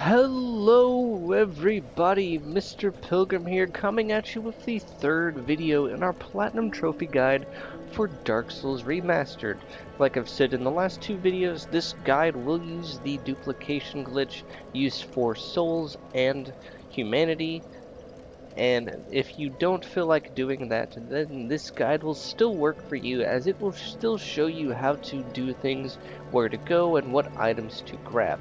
Hello everybody, Mr. Pilgrim here, coming at you with the third video in our Platinum Trophy Guide for Dark Souls Remastered. Like I've said in the last two videos, this guide will use the duplication glitch used for Souls and Humanity, and if you don't feel like doing that, then this guide will still work for you, as it will still show you how to do things, where to go, and what items to grab.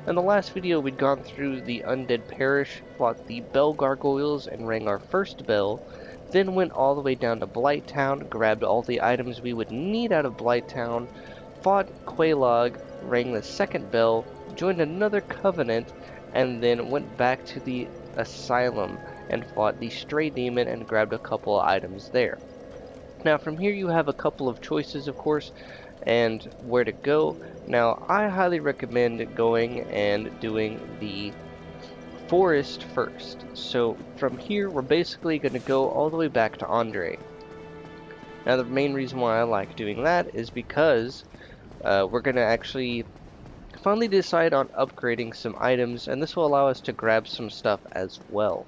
In the last video, we'd gone through the Undead Parish, fought the Bell Gargoyles, and rang our first bell, then went all the way down to Blighttown, grabbed all the items we would need out of Blighttown, fought Quelaag, rang the second bell, joined another covenant, and then went back to the Asylum and fought the Stray Demon and grabbed a couple of items there. Now from here you have a couple of choices, of course, and where to go. Now I highly recommend going and doing the forest first. So from here we're basically going to go all the way back to Andre. Now the main reason why I like doing that is because we're going to actually finally decide on upgrading some items, and this will allow us to grab some stuff as well.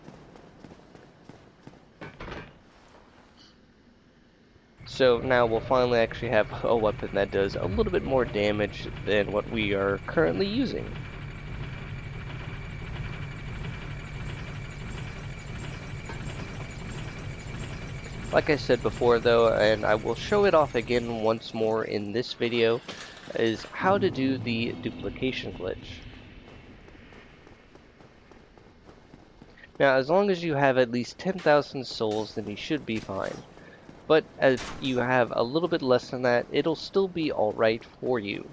So now we'll finally actually have a weapon that does a little bit more damage than what we are currently using. Like I said before though, and I will show it off again once more in this video, is how to do the duplication glitch. Now as long as you have at least 10,000 souls, then you should be fine. But as you have a little bit less than that, it'll still be alright for you.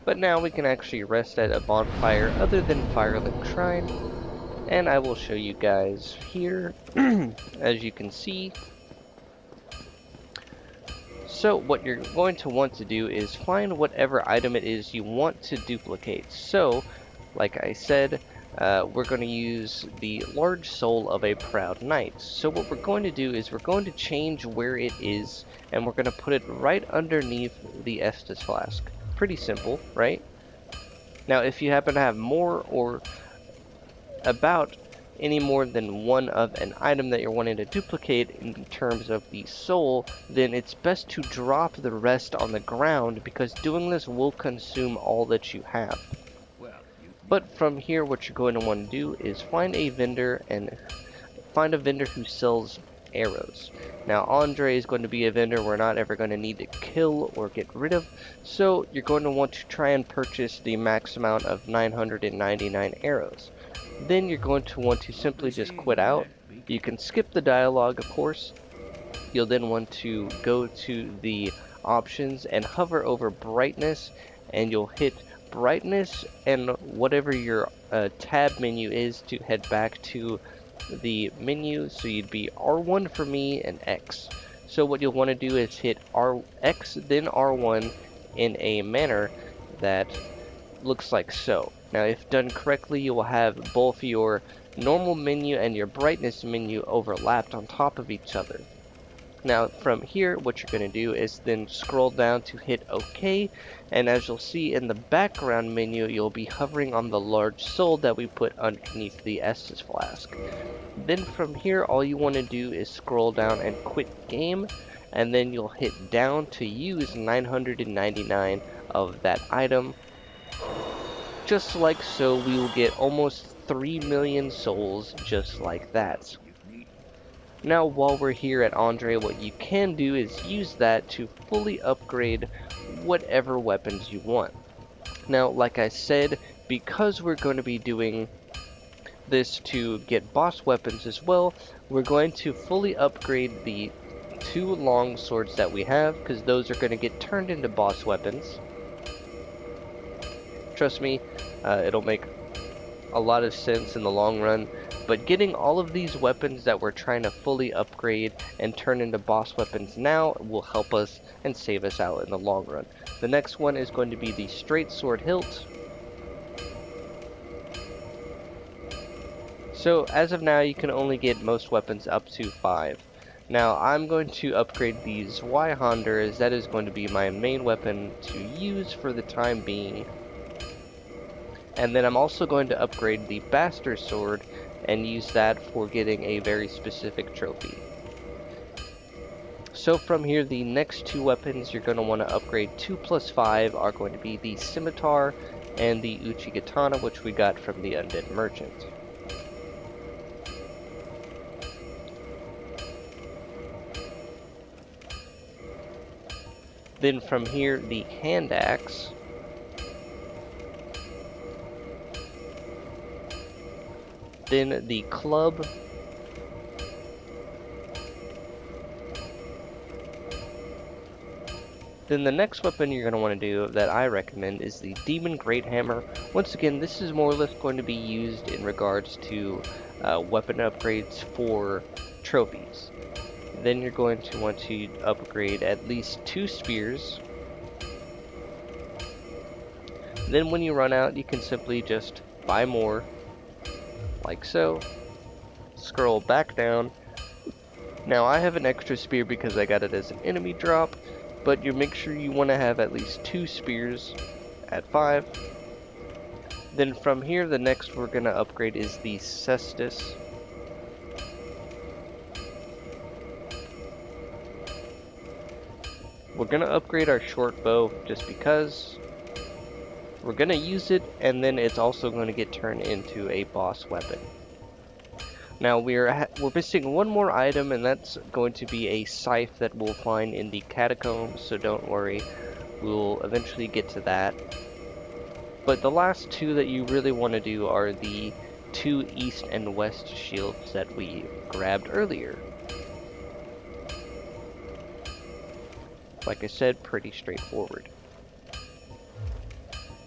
But now we can actually rest at a bonfire other than Firelink Shrine, and I will show you guys here. As you can see, so what you're going to want to do is find whatever item it is you want to duplicate. So, like I said, we're going to use the large soul of a proud knight. So what we're going to do is we're going to change where it is, and we're going to put it right underneath the Estus flask. Pretty simple, right? Now if you happen to have more or about any more than one of an item that you're wanting to duplicate in terms of the soul, then it's best to drop the rest on the ground, because doing this will consume all that you have. But from here what you're going to want to do is find a vendor who sells arrows. Now Andre is going to be a vendor we're not ever going to need to kill or get rid of, so you're going to want to try and purchase the max amount of 999 arrows. Then you're going to want to simply just quit out. You can skip the dialogue, of course. You'll then want to go to the options and hover over brightness, and you'll hit brightness and whatever your tab menu is to head back to the menu. So you'd be R1 for me and X. So what you'll want to do is hit X then R1 in a manner that looks like so. Now if done correctly, you will have both your normal menu and your brightness menu overlapped on top of each other. Now from here what you're going to do is then scroll down to hit OK, and as you'll see in the background menu, you'll be hovering on the large soul that we put underneath the Estus flask. Then from here all you want to do is scroll down and quit game, and then you'll hit down to use 999 of that item. Just like so, we will get almost 3 million souls just like that. Now while we're here at Andre, what you can do is use that to fully upgrade whatever weapons you want. Now like I said, because we're going to be doing this to get boss weapons as well, we're going to fully upgrade the 2 long swords that we have, because those are going to get turned into boss weapons. Trust me, it'll make a lot of sense in the long run, but getting all of these weapons that we're trying to fully upgrade and turn into boss weapons now will help us and save us out in the long run. The next one is going to be the straight sword hilt. So as of now, you can only get most weapons up to 5. Now I'm going to upgrade the Zweihander, as that is going to be my main weapon to use for the time being. And then I'm also going to upgrade the Bastard Sword and use that for getting a very specific trophy. So from here, the next 2 weapons you're going to want to upgrade 2+5 are going to be the Scimitar and the Uchigatana, which we got from the Undead Merchant. Then from here, the Hand Axe. Then the Club. Then the next weapon you're going to want to do that I recommend is the Demon Great Hammer. Once again, this is more or less going to be used in regards to weapon upgrades for trophies. Then you're going to want to upgrade at least 2 spears. Then when you run out, you can simply just buy more, like so. Scroll back down. Now I have an extra spear because I got it as an enemy drop, but you make sure you want to have at least 2 spears at 5. Then from here, the next we're going to upgrade is the Cestus. We're going to upgrade our short bow just because we're going to use it, and then it's also going to get turned into a boss weapon. Now we're missing one more item, and that's going to be a scythe that we'll find in the catacombs, so don't worry, we'll eventually get to that. But the last 2 that you really want to do are the 2 east and west shields that we grabbed earlier. Like I said, pretty straightforward.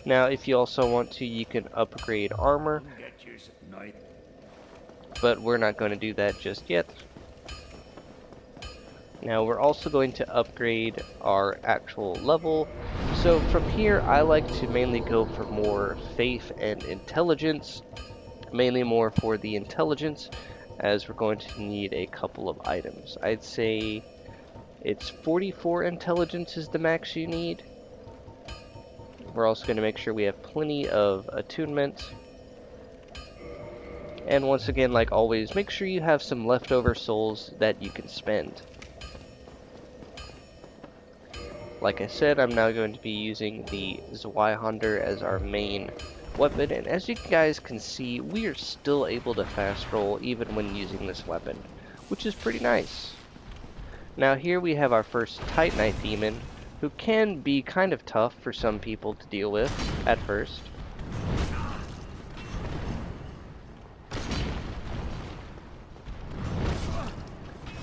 Now if you also want to, you can upgrade armor, but we're not going to do that just yet. Now we're also going to upgrade our actual level. So from here, I like to mainly go for more faith and intelligence, mainly more for the intelligence, as we're going to need a couple of items. I'd say it's 44 intelligence is the max you need. We're also going to make sure we have plenty of attunement. And once again, like always, make sure you have some leftover souls that you can spend. Like I said, I'm now going to be using the Zweihander as our main weapon, and as you guys can see, we are still able to fast roll even when using this weapon, which is pretty nice. Now here we have our first Titanite demon, who can be kind of tough for some people to deal with at first.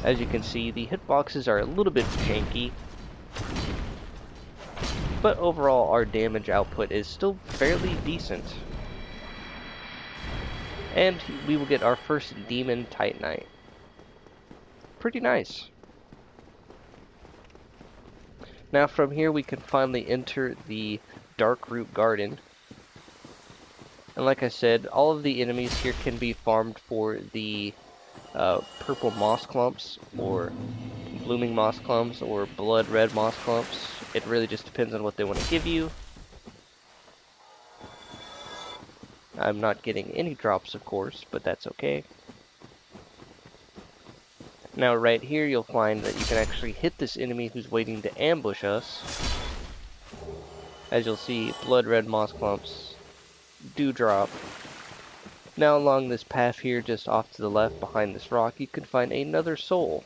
As you can see, the hitboxes are a little bit janky, but overall our damage output is still fairly decent. And we will get our first demon Titanite. Pretty nice. Now from here we can finally enter the darkroot garden. And like I said, all of the enemies here can be farmed for the purple moss clumps, or blooming moss clumps, or blood red moss clumps. It really just depends on what they want to give you. I'm not getting any drops, of course, but that's okay. Now right here you'll find that you can actually hit this enemy who's waiting to ambush us. As you'll see, blood red moss clumps do drop. Now along this path here, just off to the left behind this rock, you can find another soul.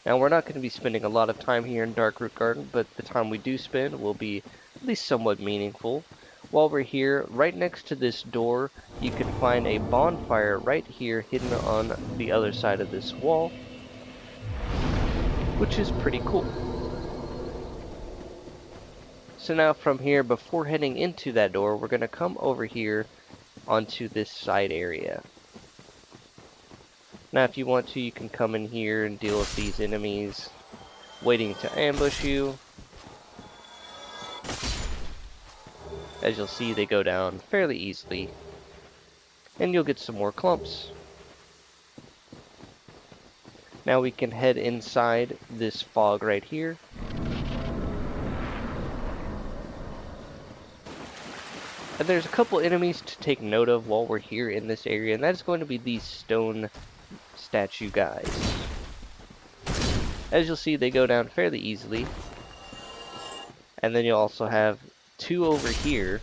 Now we're not going to be spending a lot of time here in Darkroot Garden, but the time we do spend will be at least somewhat meaningful. While we're here, right next to this door, you can find a bonfire right here hidden on the other side of this wall, which is pretty cool. So now from here, before heading into that door, we're going to come over here onto this side area. Now if you want to, you can come in here and deal with these enemies waiting to ambush you. As you'll see, they go down fairly easily. and you'll get some more clumps. Now we can head inside this fog right here. And there's a couple enemies to take note of while we're here in this area, and that's going to be these stone statue guys. As you'll see, they go down fairly easily. And then you'll also have two over here.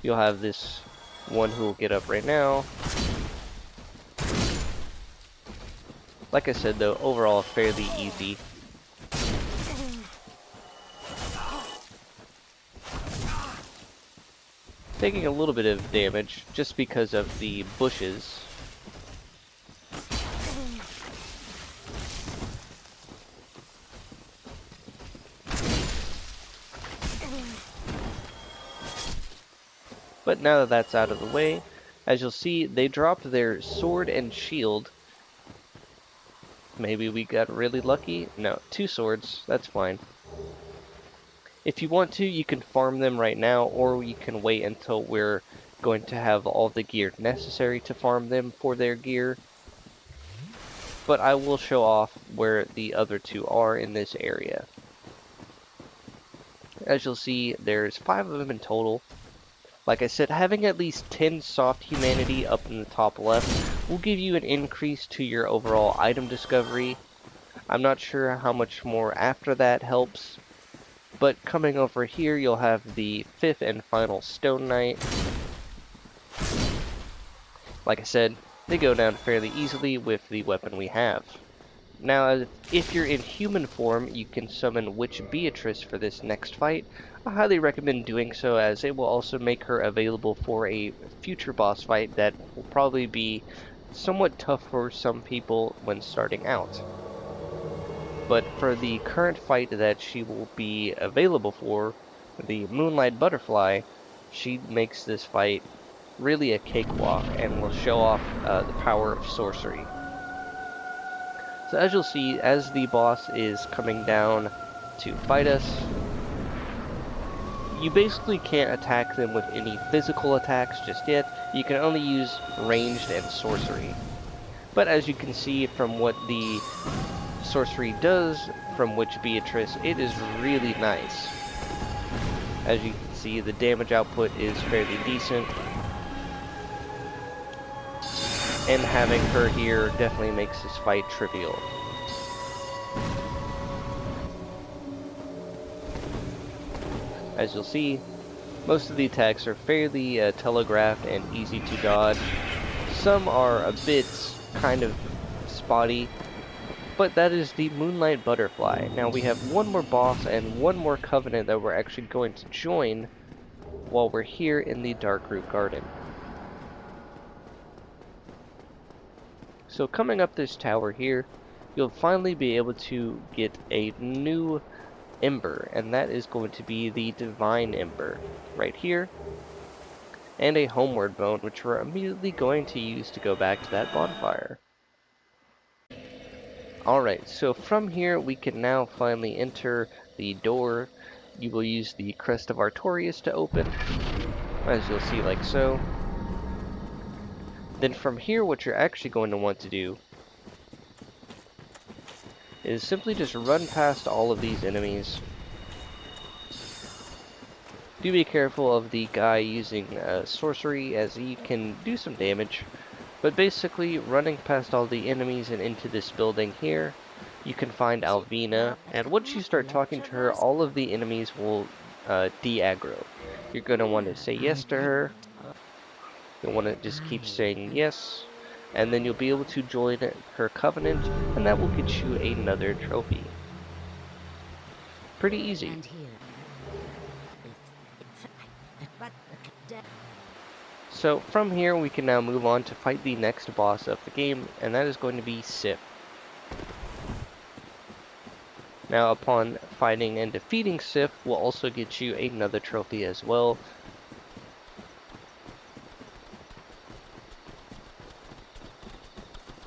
You'll have this one who will get up right now. Like I said though, overall fairly easy. Taking a little bit of damage just because of the bushes. But now that that's out of the way, as you'll see, they dropped their sword and shield. Maybe we got really lucky. No, 2 swords, that's fine. If you want to, you can farm them right now, or you can wait until we're going to have all the gear necessary to farm them for their gear. But I will show off where the other 2 are in this area. As you'll see, there's 5 of them in total. Like I said, having at least 10 soft humanity up in the top left will give you an increase to your overall item discovery. I'm not sure how much more after that helps. But coming over here, you'll have the 5th and final Stone Knight. Like I said, they go down fairly easily with the weapon we have. Now, if you're in human form, you can summon Witch Beatrice for this next fight. I highly recommend doing so, as it will also make her available for a future boss fight that will probably be somewhat tough for some people when starting out. But for the current fight that she will be available for, the Moonlight Butterfly, she makes this fight really a cakewalk and will show off the power of sorcery. So as you'll see, as the boss is coming down to fight us, you basically can't attack them with any physical attacks just yet. You can only use ranged and sorcery. But as you can see from what the sorcery does from Witch Beatrice, it is really nice. As you can see, the damage output is fairly decent, and having her here definitely makes this fight trivial. As you'll see, most of the attacks are fairly telegraphed and easy to dodge. Some are a bit kind of spotty, but that is the Moonlight Butterfly. Now we have one more boss and one more covenant that we're actually going to join while we're here in the Darkroot Garden. So coming up this tower here, you'll finally be able to get a new ember, and that is going to be the Divine Ember right here, and a Homeward Bone, which we're immediately going to use to go back to that bonfire. Alright, so from here we can now finally enter the door. You will use the Crest of Artorias to open, as you'll see, like so. Then from here, what you're actually going to want to do is simply just run past all of these enemies. Do be careful of the guy using sorcery, as he can do some damage. But basically, running past all the enemies and into this building here, you can find Alvina, and once you start talking to her, all of the enemies will de-aggro. You're going to want to say yes to her. You'll want to just keep saying yes, and then you'll be able to join her covenant, and that will get you another trophy. Pretty easy. So from here we can now move on to fight the next boss of the game, and that is going to be Sif. Now upon fighting and defeating Sif will also get you another trophy as well.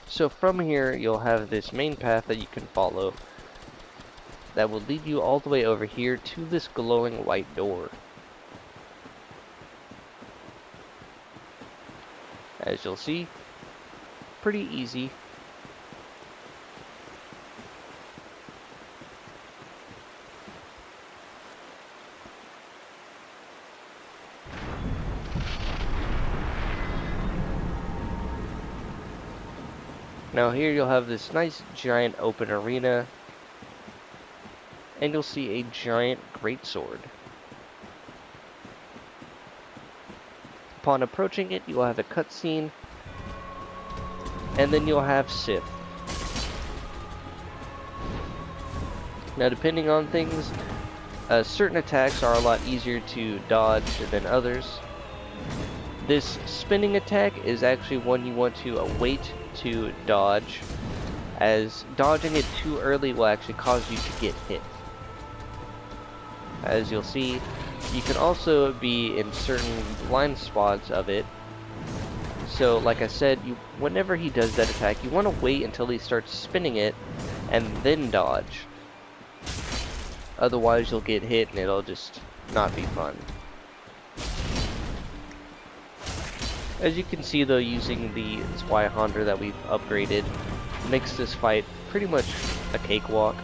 So from here you'll have this main path that you can follow. that will lead you all the way over here to this glowing white door. As you'll see, pretty easy. Now here you'll have this nice giant open arena, and you'll see a giant greatsword. Upon approaching it, you'll have a cutscene, and then you'll have Sith. Now depending on things, certain attacks are a lot easier to dodge than others. This spinning attack is actually one you want to wait to dodge, as dodging it too early will actually cause you to get hit. As you'll see, you can also be in certain blind spots of it. So like I said, whenever he does that attack, you want to wait until he starts spinning it and then dodge. Otherwise you'll get hit and it'll just not be fun. As you can see though, using the Zweihander that we've upgraded makes this fight pretty much a cakewalk.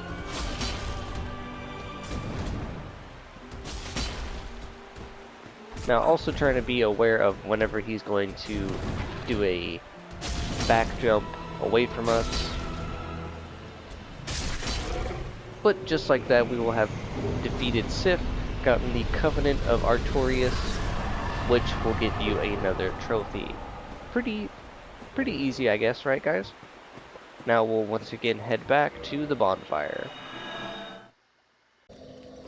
Now also trying to be aware of whenever he's going to do a back jump away from us. But just like that, we will have defeated Sith, gotten the Covenant of Artorias, which will give you another trophy. Pretty easy, I guess, right guys? Now we'll once again head back to the bonfire.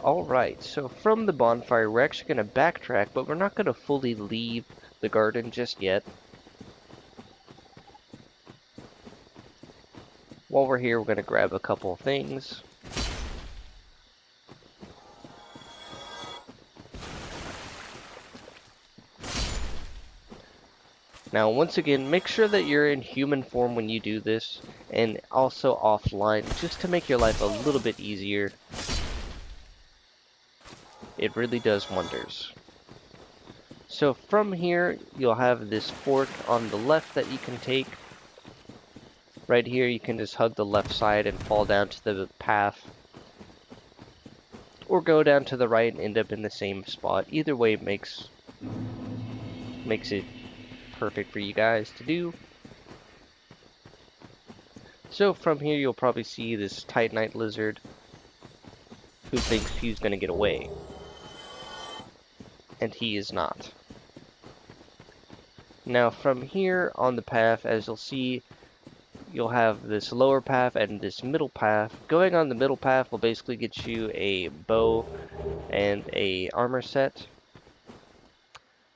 Alright, so from the bonfire we're actually going to backtrack, but we're not going to fully leave the garden just yet. While we're here, we're going to grab a couple things. Now once again, make sure that you're in human form when you do this, and also offline, just to make your life a little bit easier. It really does wonders. So from here, you'll have this fork on the left that you can take. Right here, you can just hug the left side and fall down to the path. Or go down to the right and end up in the same spot. Either way makes it perfect for you guys to do. So from here you'll probably see this Titanite lizard who thinks he's gonna get away, and he is not. Now from here on the path, as you'll see, you'll have this lower path and this middle path. Going on the middle path will basically get you a bow and a armor set.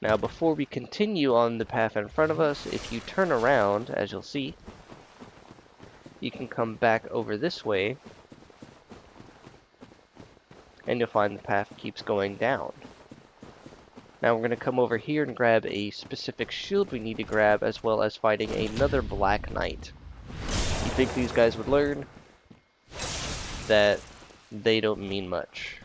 Now before we continue on the path in front of us, if you turn around, as you'll see, you can come back over this way, and you'll find the path keeps going down. Now we're going to come over here and grab a specific shield we need to grab, as well as fighting another Black Knight. You think these guys would learn that they don't mean much.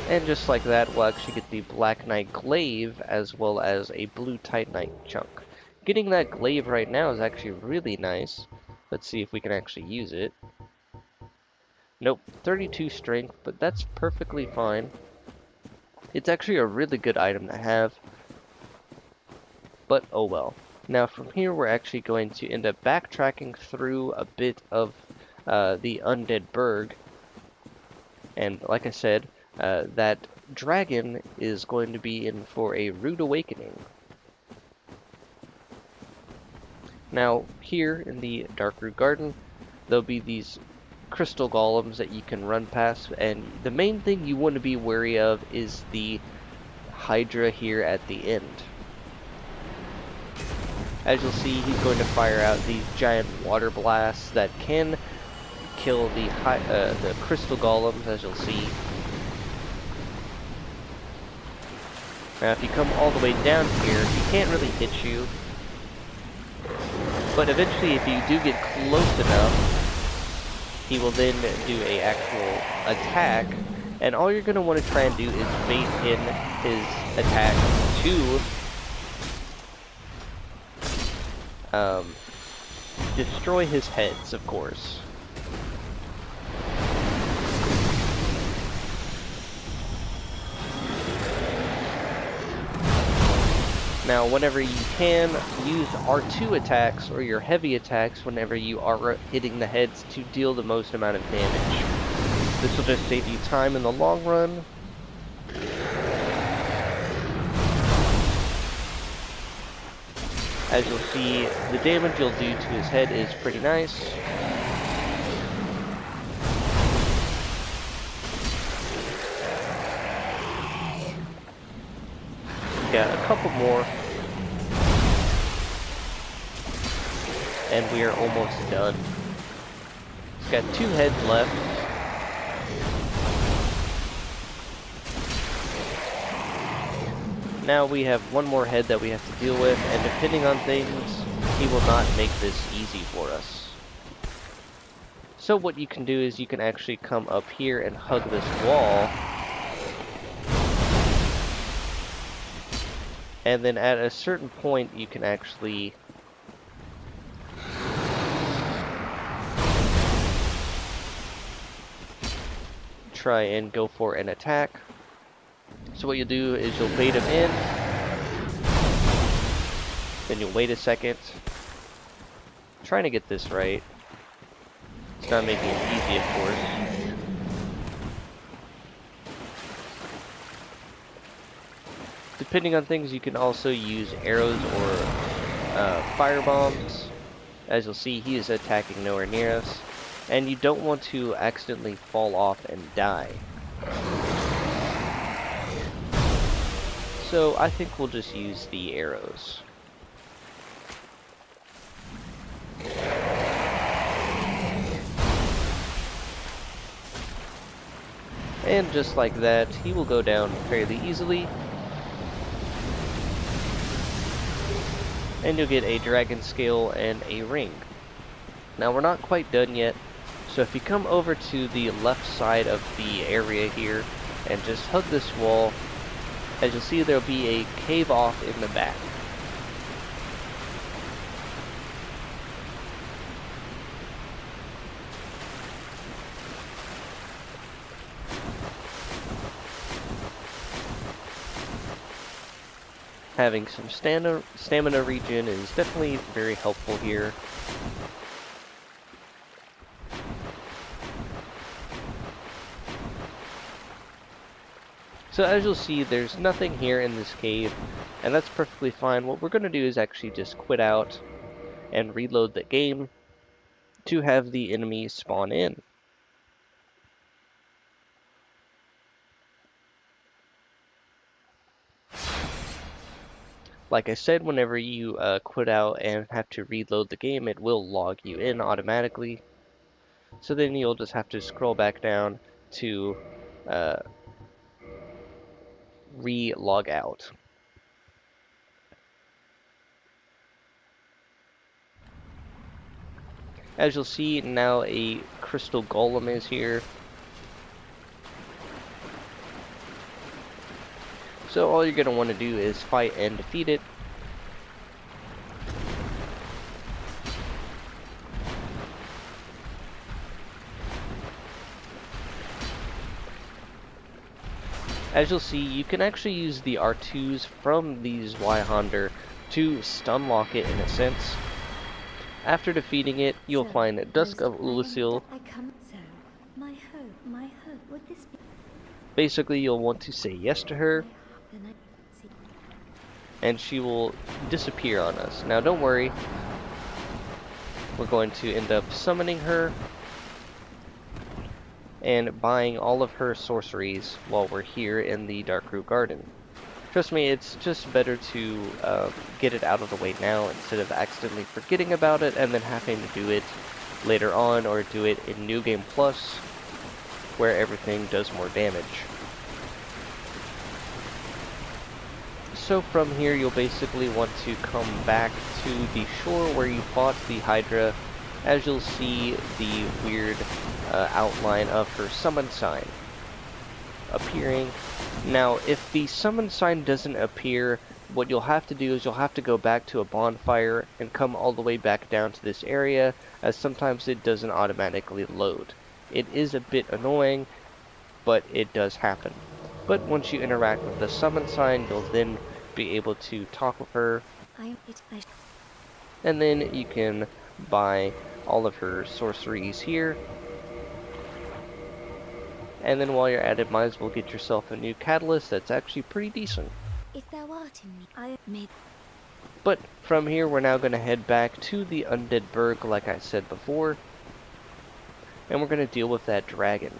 And just like that, we'll actually get the Black Knight Glaive, as well as a blue Titanite chunk. Getting that Glaive right now is actually really nice. Let's see if we can actually use it. Nope, 32 strength, but that's perfectly fine. It's actually a really good item to have, but oh well. Now from here we're actually going to end up backtracking through a bit of the Undead Burg. And like I said, that dragon is going to be in for a rude awakening. Now here in the Darkroot Garden, there'll be these crystal golems that you can run past, and the main thing you want to be wary of is the Hydra here at the end. As you'll see, he's going to fire out these giant water blasts that can kill the crystal golems, as you'll see. Now if you come all the way down here, he can't really hit you, but eventually if you do get close enough, he will then do a actual attack, and all you're going to want to try and do is bait in his attack to destroy his heads, of course. Now, whenever you can, use R2 attacks or your heavy attacks whenever you are hitting the heads to deal the most amount of damage. This will just save you time in the long run. As you'll see, the damage you'll do to his head is pretty nice. Got a couple more, and we are almost done. He's got 2 heads left. Now we have 1 more head that we have to deal with, and depending on things, he will not make this easy for us. So what you can do is you can actually come up here and hug this wall, and then at a certain point you can actually try and go for an attack. So what you'll do is you'll bait him in, then you'll wait a second. I'm trying to get this right. It's not making it easy, of course. Depending on things, you can also use arrows or fire bombs. As you'll see, he is attacking nowhere near us, and you don't want to accidentally fall off and die. So I think we'll just use the arrows. And just like that, he will go down fairly easily. And you'll get a dragon scale and a ring. Now we're not quite done yet, so if you come over to the left side of the area here and just hug this wall, as you'll see, there'll be a cave off in the back. Having some stamina regen is definitely very helpful here. So as you'll see, there's nothing here in this cave, and that's perfectly fine. What we're going to do is actually just quit out and reload the game to have the enemy spawn in. Like I said, whenever you quit out and have to reload the game, it will log you in automatically. So then you'll just have to scroll back down to re-log out. As you'll see, now a crystal golem is here. So all you're going to want to do is fight and defeat it. As you'll see, you can actually use the R2s from these Zweihander to stun lock it in a sense. After defeating it, you'll find Dusk of Ulusil. Basically, you'll want to say yes to her, and she will disappear on us. Now don't worry, we're going to end up summoning her and buying all of her sorceries while we're here in the Darkroot Garden. Trust me, it's just better to get it out of the way now instead of accidentally forgetting about it and then having to do it later on, or do it in New Game Plus where everything does more damage. So from here, you'll basically want to come back to the shore where you fought the Hydra. As you'll see, the weird outline of her summon sign appearing. Now, if the summon sign doesn't appear, what you'll have to do is you'll have to go back to a bonfire and come all the way back down to this area, as sometimes it doesn't automatically load. It is a bit annoying, but it does happen. But once you interact with the summon sign, you'll then be able to talk with her, and then you can buy all of her sorceries here. And then while you're at it, might as well get yourself a new catalyst that's actually pretty decent. If thou art in me, I made. But from here, we're now going to head back to the Undead Burg, like I said before, and we're going to deal with that dragon.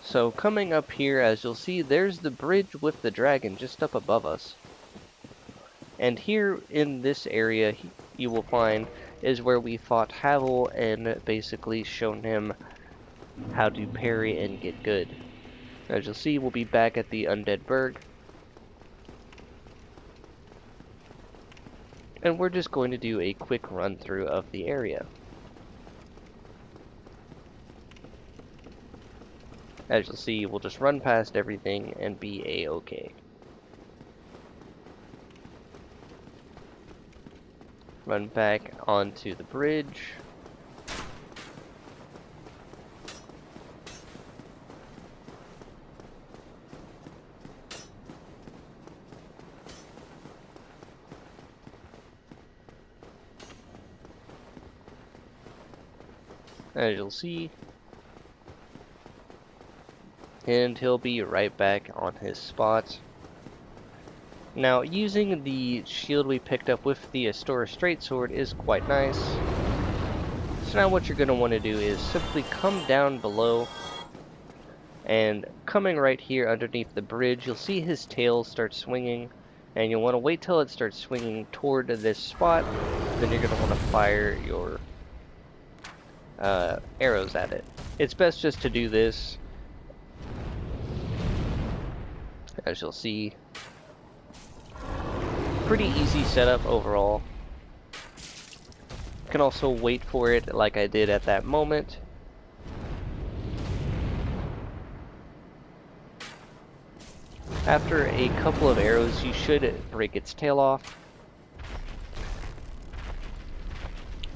So coming up here, as you'll see, there's the bridge with the dragon just up above us. And here in this area, you will find is where we fought Havel and basically shown him how to parry and get good. As you'll see, we'll be back at the Undead Burg. And we're just going to do a quick run through of the area. As you'll see, we'll just run past everything and be a-okay. Run back onto the bridge. As you'll see, and he'll be right back on his spot. Now, using the shield we picked up with the Astora Straight Sword is quite nice. So now what you're going to want to do is simply come down below, and coming right here underneath the bridge, you'll see his tail start swinging, and you'll want to wait till it starts swinging toward this spot. Then you're going to want to fire your arrows at it. It's best just to do this, as you'll see. Pretty easy setup overall. You can also wait for it like I did at that moment. After a couple of arrows, you should break its tail off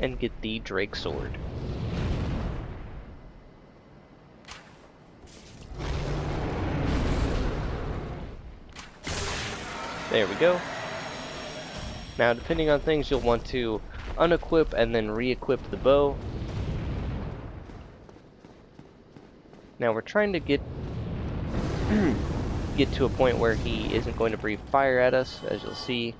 and get the Drake Sword. There we go. Now, depending on things, you'll want to unequip and then re-equip the bow. Now, we're trying to get to a point where he isn't going to breathe fire at us, as you'll see.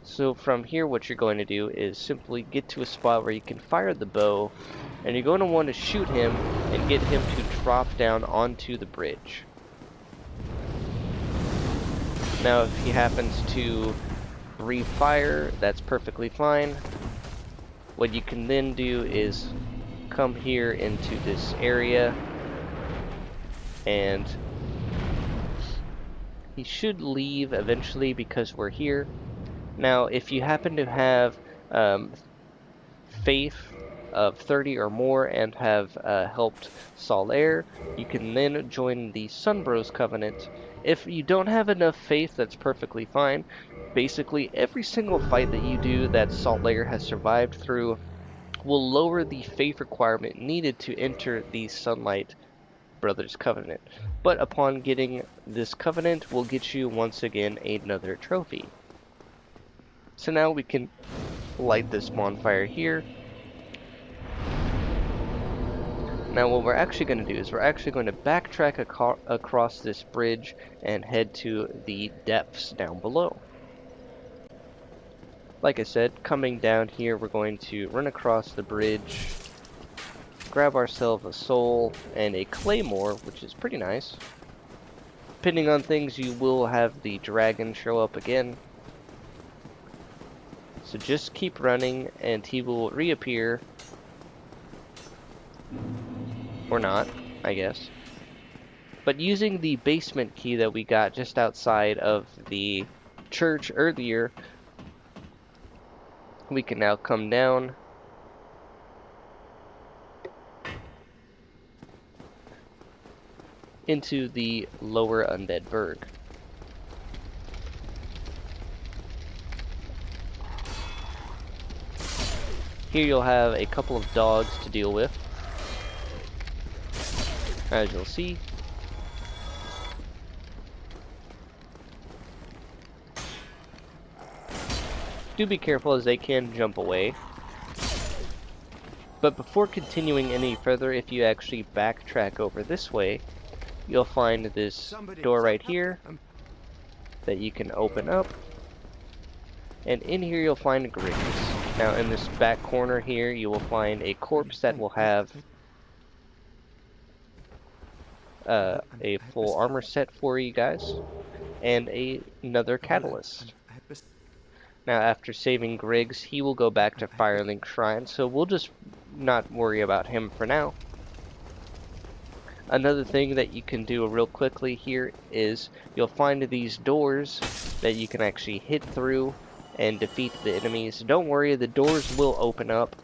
So from here, what you're going to do is simply get to a spot where you can fire the bow, and you're going to want to shoot him and get him to drop down onto the bridge. Now, if he happens to breathe fire, that's perfectly fine. What you can then do is come here into this area, and he should leave eventually because we're here. Now, if you happen to have faith of 30 or more and have helped Solaire, you can then join the Sunbros Covenant. If you don't have enough faith, that's perfectly fine. Basically, every single fight that you do that Solaire has survived through will lower the faith requirement needed to enter the Sunlight Brothers Covenant. But upon getting this covenant, will get you once again another trophy. So now we can light this bonfire here. Now what we're actually going to do is we're actually going to backtrack across this bridge and head to the depths down below. Like I said, coming down here, we're going to run across the bridge, grab ourselves a soul and a claymore, which is pretty nice. Depending on things, you will have the dragon show up again. So just keep running and he will reappear. Or not, I guess. But using the basement key that we got just outside of the church earlier, we can now come down into the lower undead burg. Here you'll have a couple of dogs to deal with, as you'll see. Do be careful, as they can jump away. But before continuing any further, if you actually backtrack over this way, you'll find this door right here that you can open up. And in here you'll find Griggs. Now in this back corner here, you will find a corpse that will have a full armor set for you guys, and another catalyst. Now after saving Griggs, he will go back to Firelink Shrine, so we'll just not worry about him for now. Another thing that you can do real quickly here is you'll find these doors that you can actually hit through and defeat the enemies. Don't worry, the doors will open up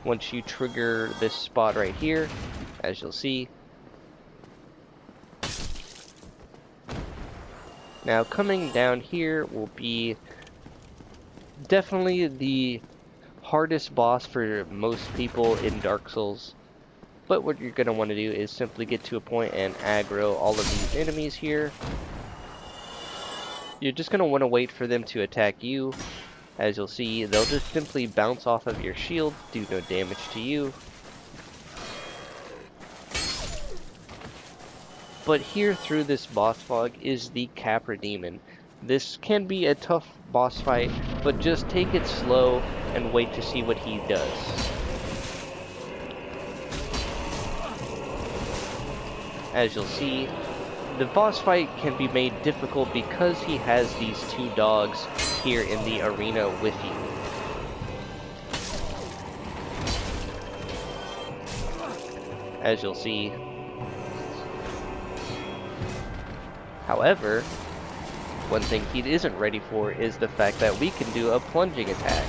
once you trigger this spot right here, as you'll see. Now coming down here will be definitely the hardest boss for most people in Dark Souls. But what you're going to want to do is simply get to a point and aggro all of these enemies here. You're just going to want to wait for them to attack you. As you'll see, they'll just simply bounce off of your shield, do no damage to you. But here through this boss fog is the Capra Demon. This can be a tough boss fight, but just take it slow and wait to see what he does. As you'll see, the boss fight can be made difficult because he has these two dogs here in the arena with you. As you'll see. However, one thing he isn't ready for is the fact that we can do a plunging attack.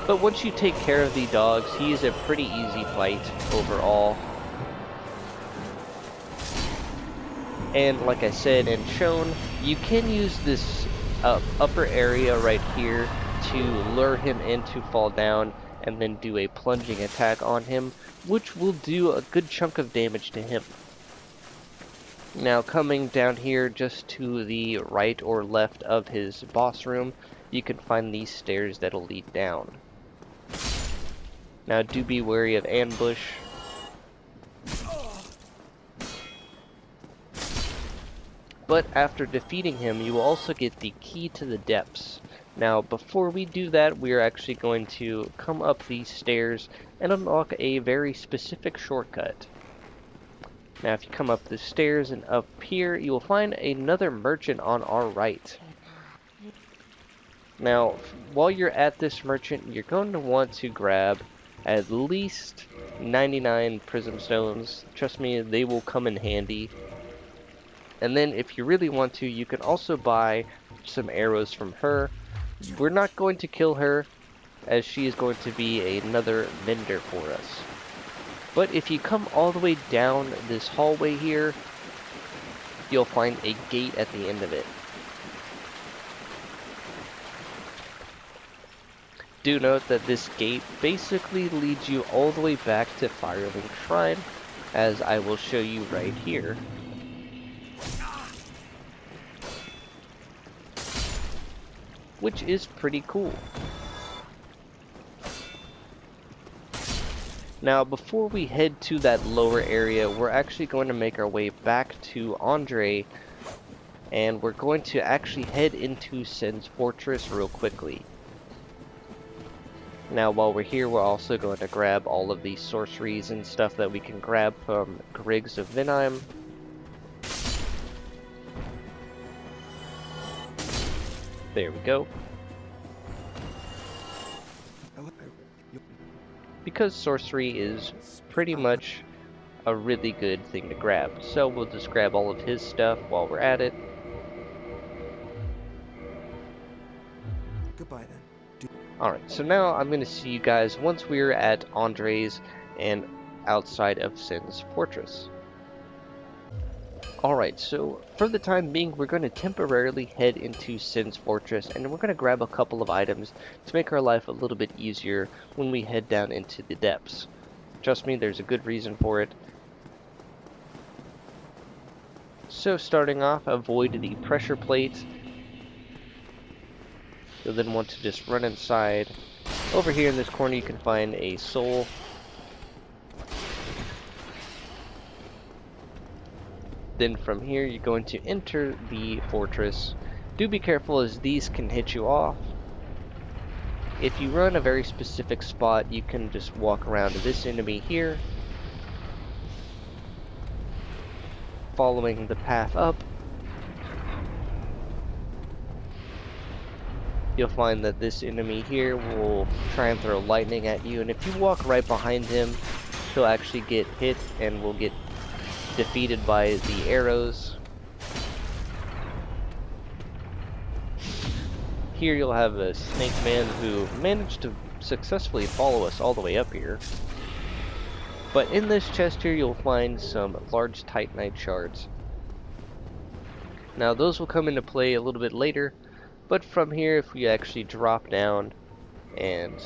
But once you take care of the dogs, he is a pretty easy fight overall. And like I said and shown, you can use this upper area right here to lure him in to fall down and then do a plunging attack on him, which will do a good chunk of damage to him. Now coming down here just to the right or left of his boss room, you can find these stairs that'll lead down. Now do be wary of ambush. But after defeating him, you will also get the key to the depths. Now before we do that, we are actually going to come up these stairs and unlock a very specific shortcut. Now if you come up the stairs and up here, you will find another merchant on our right. Now while you're at this merchant, you're going to want to grab at least 99 prism stones. Trust me, they will come in handy. And then if you really want to, you can also buy some arrows from her. We're not going to kill her, as she is going to be another vendor for us. But if you come all the way down this hallway here, you'll find a gate at the end of it. Do note that this gate basically leads you all the way back to Firelink Shrine, as I will show you right here. Which is pretty cool. Now before we head to that lower area, we're actually going to make our way back to Andre, and we're going to actually head into Sen's Fortress real quickly. Now while we're here, we're also going to grab all of these sorceries and stuff that we can grab from Griggs of Vinheim. There we go. Because sorcery is pretty much a really good thing to grab, so we'll just grab all of his stuff while we're at it. Alright, so now I'm going to see you guys once we're at Andre's and outside of Sens Fortress. Alright, so for the time being, we're going to temporarily head into Sens Fortress, and we're going to grab a couple of items to make our life a little bit easier when we head down into the depths. Trust me, there's a good reason for it. So starting off, avoid the pressure plate. You'll then want to just run inside. Over here in this corner you can find a soul. Then from here you're going to enter the fortress. Do be careful as these can hit you off. If you run a very specific spot, you can just walk around to this enemy here, following the path up. You'll find that this enemy here will try and throw lightning at you, and if you walk right behind him, he'll actually get hit and will get defeated by the arrows. Here you'll have a snake man who managed to successfully follow us all the way up here. But in this chest here you'll find some large titanite shards. Now those will come into play a little bit later, but from here if we actually drop down and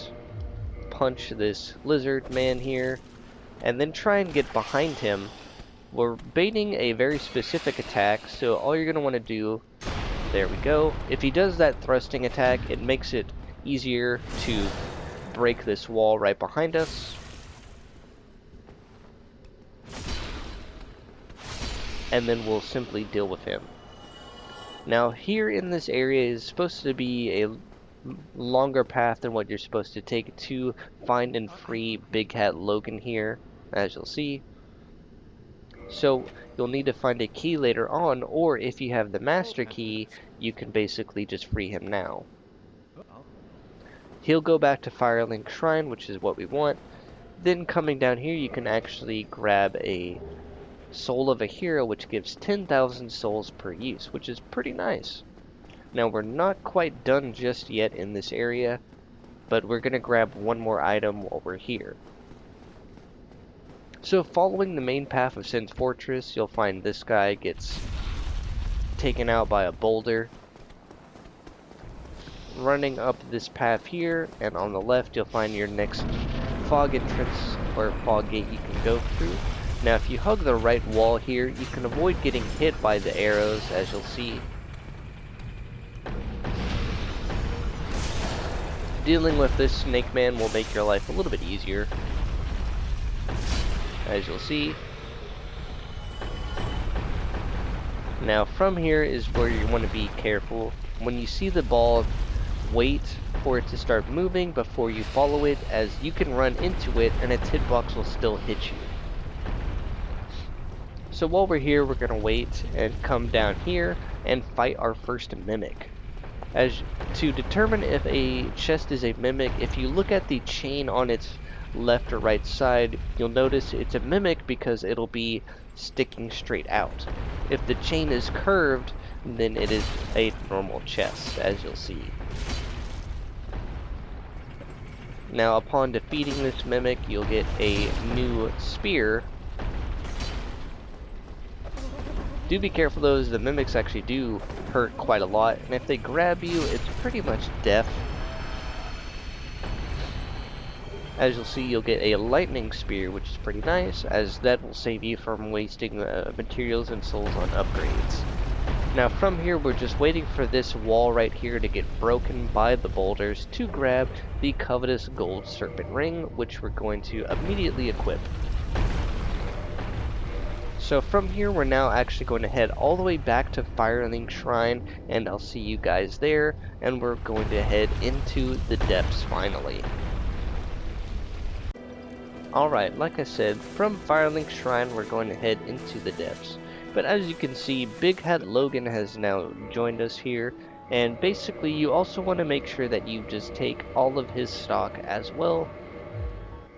punch this lizard man here and then try and get behind him, we're baiting a very specific attack, so all you're going to want to do, there we go, if he does that thrusting attack, it makes it easier to break this wall right behind us. And then we'll simply deal with him. Now here in this area is supposed to be a longer path than what you're supposed to take to find and free Big Cat Logan here, as you'll see. So you'll need to find a key later on, or if you have the master key, you can basically just free him now. He'll go back to Firelink Shrine, which is what we want. Then coming down here, you can actually grab a Soul of a Hero, which gives 10,000 souls per use, which is pretty nice. Now we're not quite done just yet in this area, but we're going to grab one more item while we're here. So following the main path of Sens Fortress, you'll find this guy gets taken out by a boulder. Running up this path here, and on the left you'll find your next fog entrance or fog gate you can go through. Now if you hug the right wall here, you can avoid getting hit by the arrows, as you'll see. Dealing with this snake man will make your life a little bit easier, as you'll see. Now from here is where you want to be careful. When you see the ball, wait for it to start moving before you follow it, as you can run into it and its hitbox will still hit you. So while we're here, we're going to wait and come down here and fight our first mimic. As to determine if a chest is a mimic, if you look at the chain on its left or right side, you'll notice it's a mimic because it'll be sticking straight out. If the chain is curved, then it is a normal chest, as you'll see. Now upon defeating this mimic, you'll get a new spear. Do be careful though, as the mimics actually do hurt quite a lot, and if they grab you, it's pretty much death. As you'll see, you'll get a lightning spear, which is pretty nice, as that will save you from wasting materials and souls on upgrades. Now from here, we're just waiting for this wall right here to get broken by the boulders to grab the covetous gold serpent ring, which we're going to immediately equip. So from here, we're now actually going to head all the way back to Firelink Shrine, and I'll see you guys there, and we're going to head into the depths finally. Alright, like I said, from Firelink Shrine, we're going to head into the depths. But as you can see, Big Hat Logan has now joined us here, and basically you also want to make sure that you just take all of his stock as well.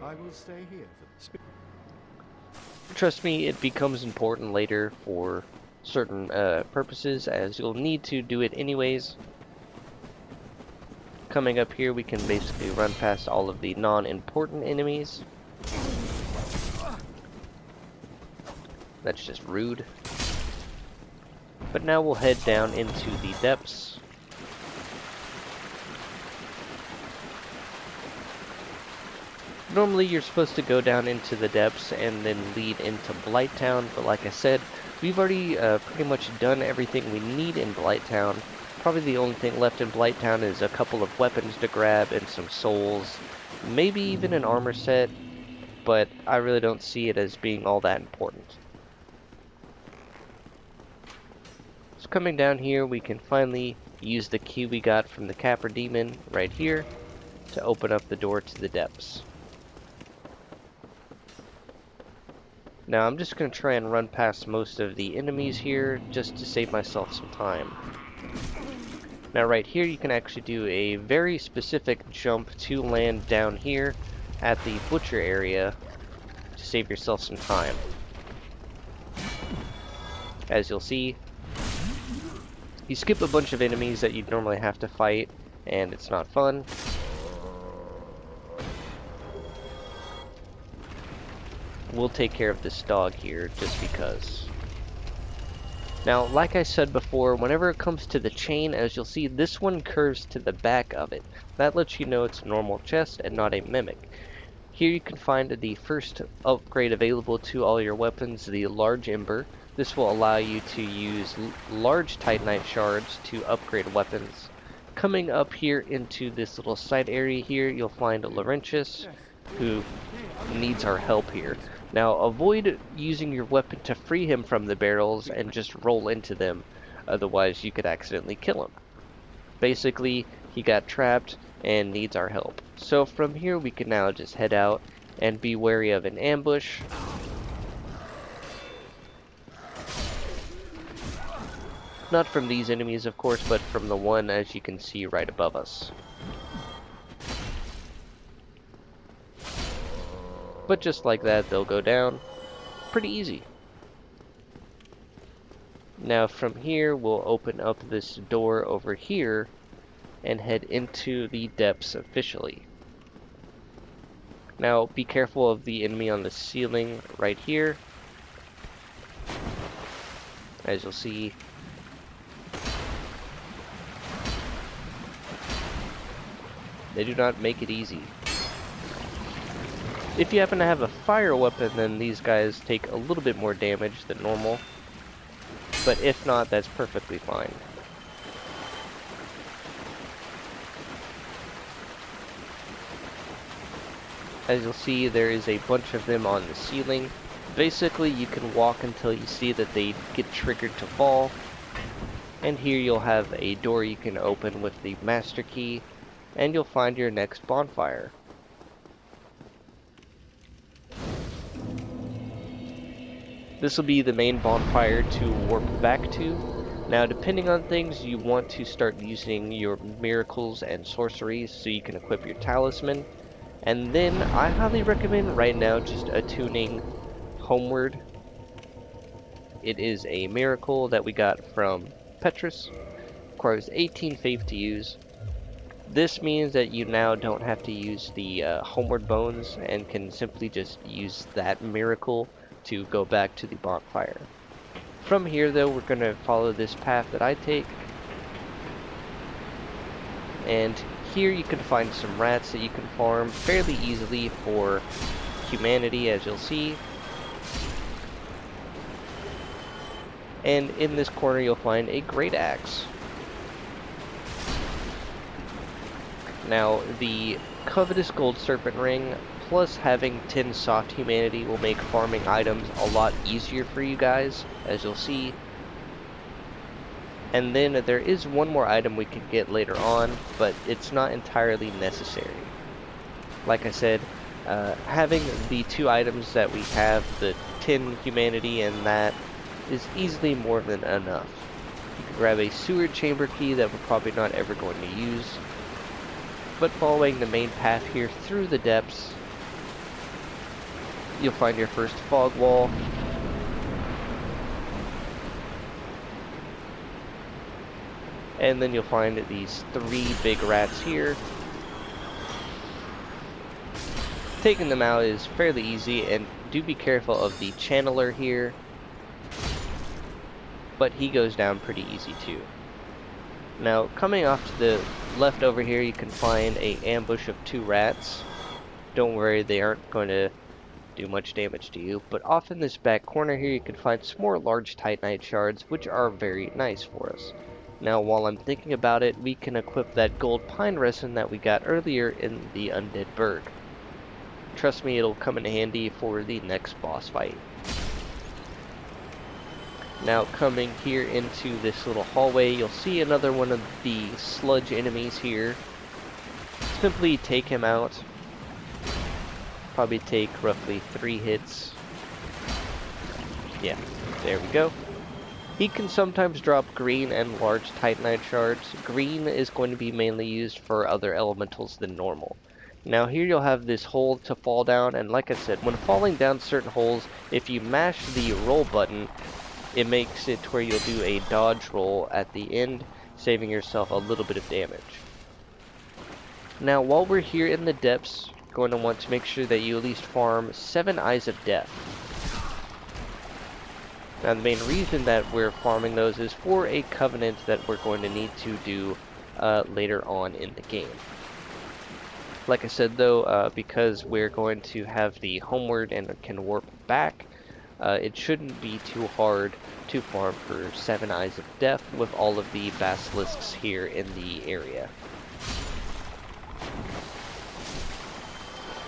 I will stay here for the Trust me, it becomes important later for certain purposes, as you'll need to do it anyways. Coming up here, we can basically run past all of the non-important enemies. That's just rude. But now we'll head down into the depths. Normally you're supposed to go down into the depths and then lead into Blighttown, but like I said, we've already pretty much done everything we need in Blighttown. Probably the only thing left in Blighttown is a couple of weapons to grab and some souls, maybe even an armor set, but I really don't see it as being all that important. So coming down here, we can finally use the key we got from the Capra Demon right here to open up the door to the depths. Now I'm just going to try and run past most of the enemies here just to save myself some time. Now right here you can actually do a very specific jump to land down here at the butcher area to save yourself some time. As you'll see, you skip a bunch of enemies that you'd normally have to fight, and it's not fun. We'll take care of this dog here just because. Now, like I said before, whenever it comes to the chain, as you'll see, this one curves to the back of it. That lets you know it's a normal chest and not a mimic. Here you can find the first upgrade available to all your weapons, the Large Ember. This will allow you to use large Titanite shards to upgrade weapons. Coming up here into this little side area here, you'll find Laurentius, who needs our help here. Now, avoid using your weapon to free him from the barrels and just roll into them, otherwise you could accidentally kill him. Basically, he got trapped and needs our help. So from here we can now just head out and be wary of an ambush. Not from these enemies, of course, but from the one, as you can see, right above us. But just like that, they'll go down. Pretty easy. Now from here, we'll open up this door over here and head into the depths officially. Now be careful of the enemy on the ceiling right here. As you'll see, they do not make it easy. If you happen to have a fire weapon, then these guys take a little bit more damage than normal. But if not, that's perfectly fine. As you'll see, there is a bunch of them on the ceiling. Basically, you can walk until you see that they get triggered to fall. And here you'll have a door you can open with the master key, and you'll find your next bonfire. This will be the main bonfire to warp back to. Now, depending on things, you want to start using your miracles and sorceries so you can equip your talisman. And then, I highly recommend right now just attuning Homeward. It is a miracle that we got from Petrus. Requires 18 faith to use. This means that you now don't have to use the Homeward Bones and can simply just use that miracle to go back to the bonfire. From here though, we're going to follow this path that I take, and here you can find some rats that you can farm fairly easily for humanity, as you'll see. And in this corner you'll find a great axe. Now, the covetous gold serpent ring plus having 10 soft humanity will make farming items a lot easier for you guys, as you'll see. And then there is one more item we could get later on, but it's not entirely necessary. Like I said, having the two items that we have, the 10 humanity and that, is easily more than enough. You can grab a sewer chamber key that we're probably not ever going to use, but following the main path here through the depths, you'll find your first fog wall. And then you'll find these 3 big rats here. Taking them out is fairly easy, and do be careful of the channeler here. But he goes down pretty easy too. Now, coming off to the left over here, you can find an ambush of 2 rats. Don't worry, they aren't going to do much damage to you. But off in this back corner here, you can find some more large titanite shards, which are very nice for us. Now, while I'm thinking about it, we can equip that gold pine resin that we got earlier in the Undead Burg. Trust me, it'll come in handy for the next boss fight. Now, coming here into this little hallway, you'll see another one of the sludge enemies here. Simply take him out. Probably take roughly 3 hits. Yeah, there we go. He can sometimes drop green and large titanite shards. Green is going to be mainly used for other elementals than normal. Now here you'll have this hole to fall down, and like I said, when falling down certain holes, if you mash the roll button, it makes it to where you'll do a dodge roll at the end, saving yourself a little bit of damage. Now while we're here in the depths, you're going to want to make sure that you at least farm 7 Eyes of Death. Now the main reason that we're farming those is for a covenant that we're going to need to do later on in the game. Like I said though, because we're going to have the homeward and can warp back, it shouldn't be too hard to farm for 7 Eyes of Death with all of the basilisks here in the area.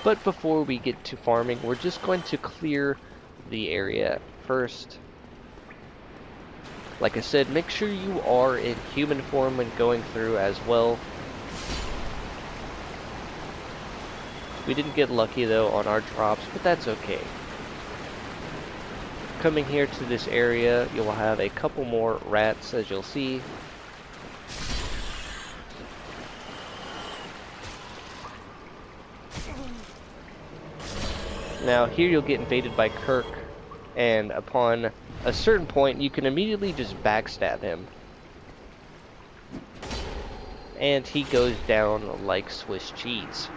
But before we get to farming, we're just going to clear the area first. Like I said, make sure you are in human form when going through as well. We didn't get lucky though on our drops, but that's okay. Coming here to this area, you'll have a couple more rats, as you'll see. Now here you'll get invaded by Kirk, and upon a certain point you can immediately just backstab him. And he goes down like Swiss cheese.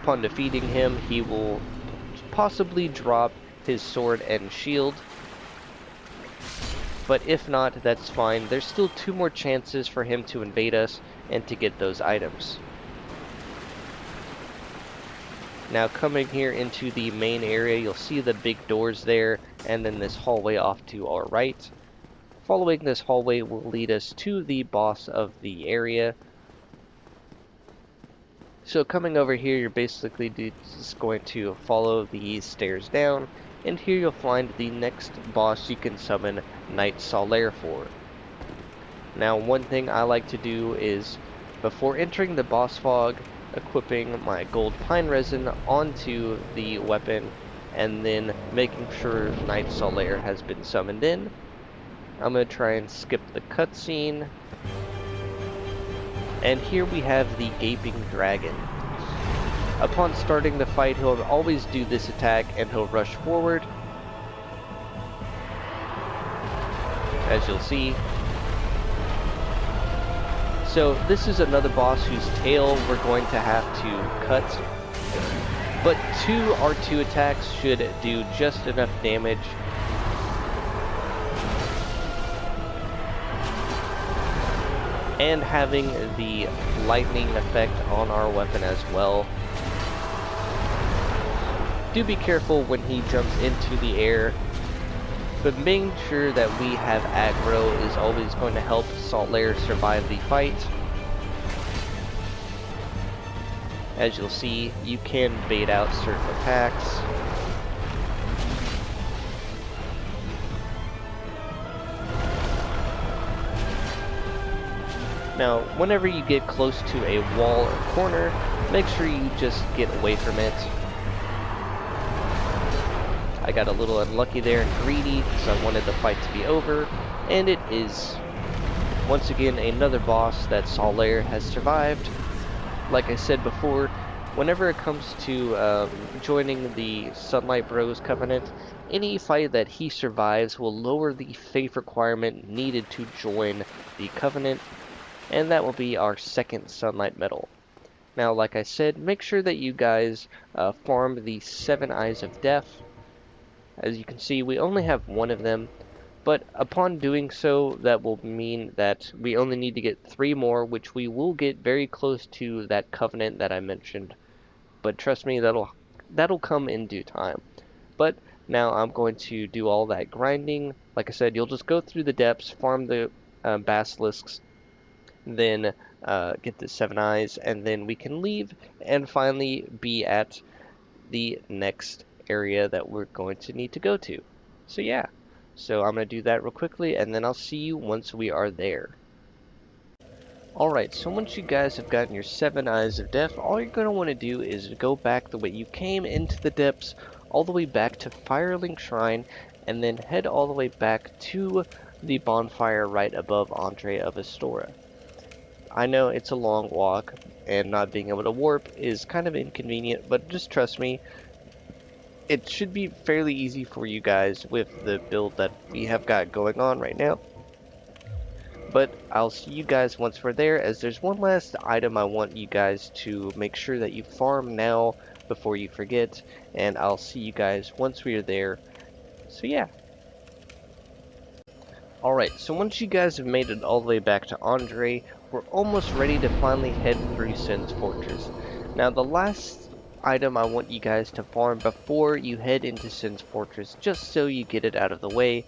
Upon defeating him, he will possibly drop his sword and shield, but if not, that's fine. There's still 2 more chances for him to invade us and to get those items. Now coming here into the main area, you'll see the big doors there, and then this hallway off to our right. Following this hallway will lead us to the boss of the area. So coming over here, you're basically just going to follow these stairs down, and here you'll find the next boss you can summon Knight Solaire for. Now one thing I like to do is, before entering the boss fog, equipping my gold pine resin onto the weapon, and then making sure Knight Solaire has been summoned in. I'm going to try and skip the cutscene. And here we have the Gaping Dragon. Upon starting the fight, he'll always do this attack and he'll rush forward, as you'll see. So this is another boss whose tail we're going to have to cut. But 2 R2 attacks should do just enough damage. And having the lightning effect on our weapon as well. Do be careful when he jumps into the air, but making sure that we have aggro is always going to help Solaire survive the fight. As you'll see, you can bait out certain attacks. Now, whenever you get close to a wall or corner, make sure you just get away from it. I got a little unlucky there and greedy, because I wanted the fight to be over, and it is. Once again, another boss that Solaire has survived. Like I said before, whenever it comes to joining the Sunlight Bros Covenant, any fight that he survives will lower the faith requirement needed to join the Covenant, and that will be our second Sunlight Medal. Now, like I said, make sure that you guys farm the 7 Eyes of Death. As you can see, we only have one of them, but upon doing so, that will mean that we only need to get 3 more, which we will get very close to that Covenant that I mentioned. But trust me, that'll come in due time. But now I'm going to do all that grinding. Like I said, you'll just go through the depths, farm the basilisks, then get the 7 eyes, and then we can leave and finally be at the next area that we're going to need to go to. So yeah, so I'm going to do that real quickly, and then I'll see you once we are there. Alright, so once you guys have gotten your 7 Eyes of Death, all you're going to want to do is go back the way you came into the depths, all the way back to Firelink Shrine, and then head all the way back to the bonfire right above Andre of Astora. I know it's a long walk, and not being able to warp is kind of inconvenient, but just trust me, it should be fairly easy for you guys with the build that we have got going on right now. But I'll see you guys once we're there, as there's one last item I want you guys to make sure that you farm now before you forget, and I'll see you guys once we are there. So yeah. Alright, so once you guys have made it all the way back to Andre, we're almost ready to finally head through Sen's Fortress. Now the last item I want you guys to farm before you head into Sen's Fortress, just so you get it out of the way,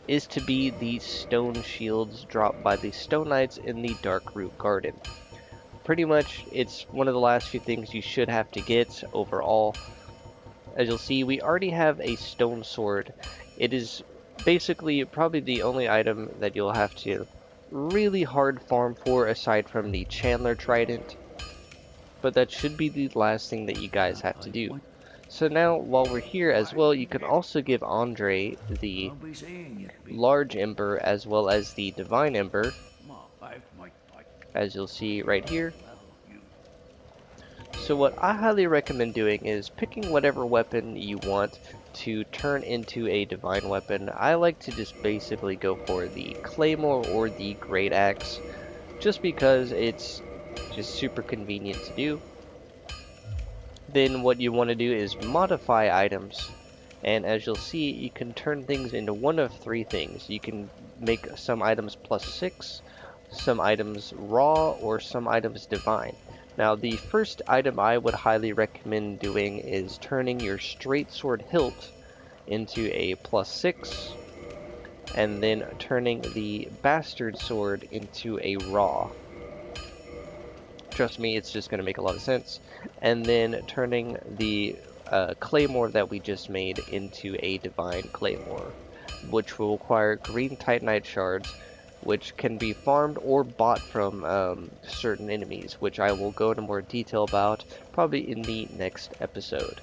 is to be the stone shields dropped by the Stone Knights in the Darkroot Garden. Pretty much, it's one of the last few things you should have to get overall. As you'll see, we already have a stone sword. It is basically probably the only item that you'll have to really hard farm for aside from the Chandler Trident. But that should be the last thing that you guys have to do. So now, while we're here as well, you can also give Andre the Large Ember as well as the Divine Ember, as you'll see right here. So what I highly recommend doing is picking whatever weapon you want to turn into a divine weapon. I like to just basically go for the Claymore or the Great Axe, just because it's just super convenient to do. Then what you want to do is modify items, and as you'll see, you can turn things into one of 3 things. You can make some items +6, some items raw, or some items divine. Now the first item I would highly recommend doing is turning your straight sword hilt into a +6, and then turning the bastard sword into a raw. Trust me, it's just going to make a lot of sense. And then turning the Claymore that we just made into a Divine Claymore, which will require green Titanite shards, which can be farmed or bought from certain enemies, which I will go into more detail about probably in the next episode.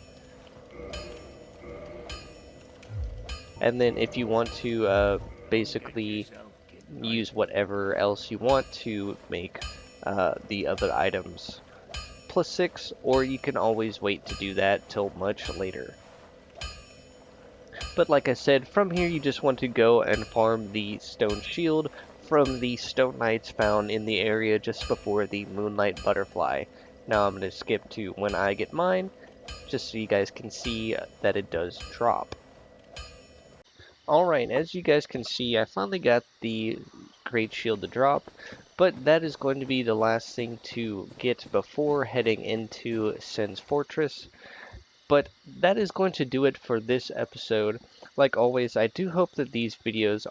And then if you want to basically use whatever else you want to make the other items +6, or you can always wait to do that till much later. But like I said, from here you just want to go and farm the stone shield from the stone knights found in the area just before the moonlight butterfly. Now I'm going to skip to when I get mine, just so you guys can see that it does drop. Alright, as you guys can see, I finally got the Great Shield to drop, but that is going to be the last thing to get before heading into Sen's Fortress. But that is going to do it for this episode. Like always, I do hope that these videos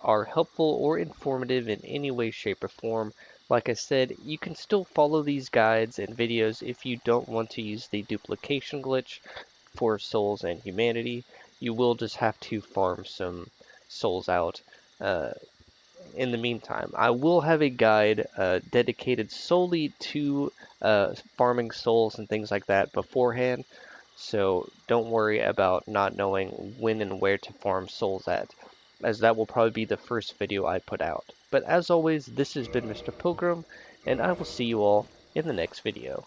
are helpful or informative in any way, shape, or form. Like I said, you can still follow these guides and videos if you don't want to use the duplication glitch for souls and humanity. You will just have to farm some souls out. In the meantime, I will have a guide dedicated solely to farming souls and things like that beforehand, so don't worry about not knowing when and where to farm souls at, as that will probably be the first video I put out. But as always, this has been Mr. Pilgrim, and I will see you all in the next video.